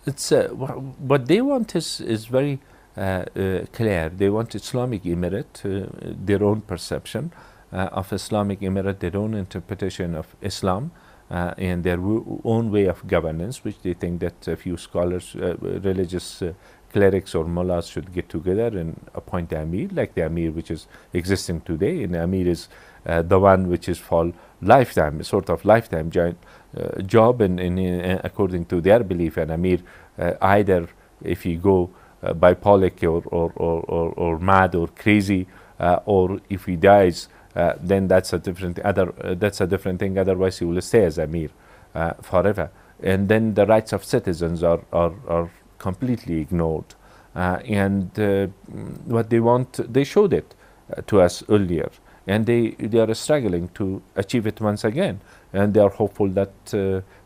It's what they want is very clear. They want Islamic Emirate, their own perception of Islamic Emirate, their own interpretation of Islam, and their own way of governance, which they think that a few scholars, religious clerics or mullahs should get together and appoint the Emir, like the Emir which is existing today. And the Emir is the one which is for lifetime, sort of lifetime job, and according to their belief, an Emir either if you go bipolic or mad or crazy, or if he dies, then that's a different thing. Otherwise, he will stay as Emir forever. And then the rights of citizens are completely ignored. And what they want, they showed it to us earlier, and they are struggling to achieve it once again. And they are hopeful that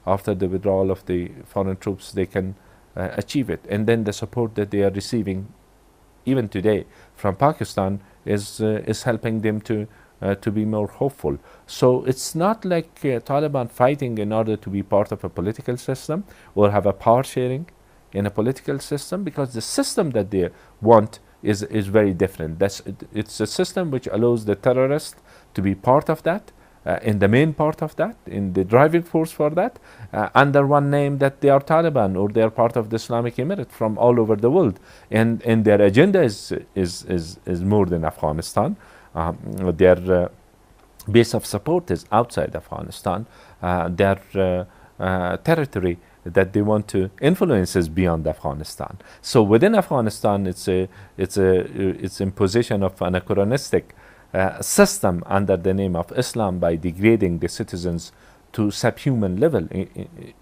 after the withdrawal of the foreign troops, they can achieve it. And then the support that they are receiving, even today, from Pakistan is helping them to be more hopeful. So it's not like Taliban fighting in order to be part of a political system or have a power sharing in a political system, because the system that they want is very different. It's a system which allows the terrorists to be part of that, in the main part of that, in the driving force for that, under one name that they are Taliban or they are part of the Islamic Emirate from all over the world. And their agenda is more than Afghanistan. Their base of support is outside Afghanistan. Their territory that they want to influence is beyond Afghanistan. So within Afghanistan, it's imposition of anachronistic system under the name of Islam, by degrading the citizens to subhuman level,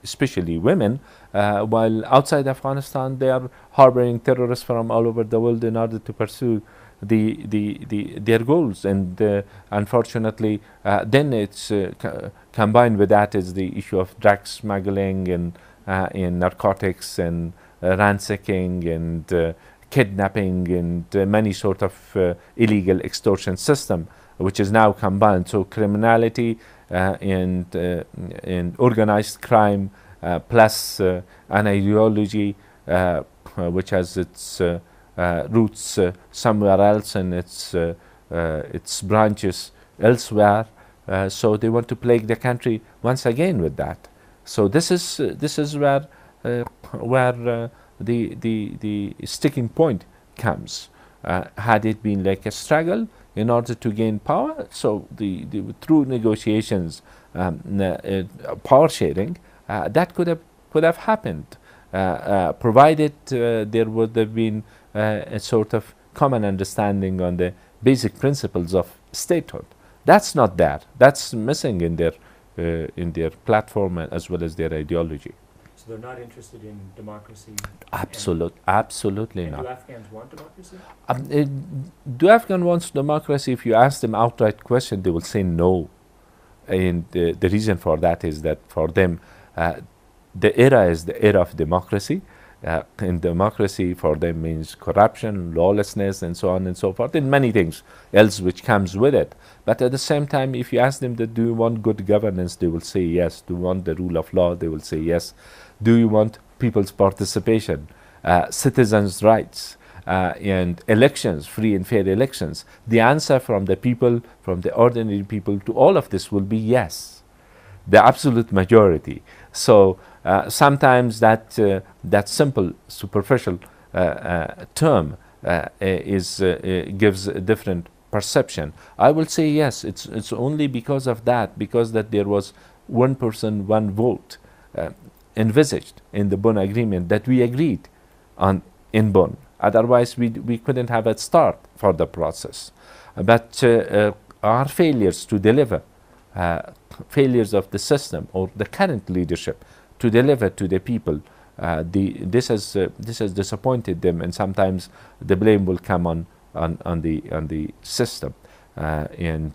especially women, while outside Afghanistan they are harboring terrorists from all over the world in order to pursue their goals. And unfortunately, then it's combined with that is the issue of drug smuggling and narcotics and ransacking and kidnapping and many sort of illegal extortion system, which is now combined. So criminality and organized crime plus an ideology which has its roots somewhere else and its branches elsewhere. So they want to plague the country once again with that. So this is where the sticking point comes. Had it been like a struggle in order to gain power, so through negotiations, power sharing, that could have happened, provided there would have been a sort of common understanding on the basic principles of statehood. That's not there. That's missing in their platform as well as their ideology. So they're not interested in democracy? Absolutely not. Do Afghans want democracy? Do Afghans want democracy? If you ask them outright question, they will say no. And the reason for that is that for them, the era is the era of democracy. And democracy for them means corruption, lawlessness, and so on and so forth, and many things else which comes with it. But at the same time, if you ask them that do you want good governance, they will say yes. Do you want the rule of law? They will say yes. Do you want people's participation, citizens' rights, and elections, free and fair elections? The answer from the people, from the ordinary people, to all of this will be yes, the absolute majority. So sometimes that simple, superficial term gives a different perception. I will say yes. It's only because of that, because that there was one person, one vote envisaged in the Bonn Agreement that we agreed on in Bonn. Otherwise, we couldn't have a start for the process. But our failures to deliver, failures of the system or the current leadership to deliver to the people, this has disappointed them, and sometimes the blame will come on the system, and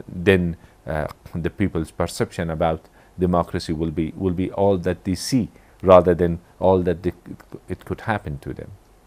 then the people's perception about democracy will be all that they see rather than all that it could happen to them.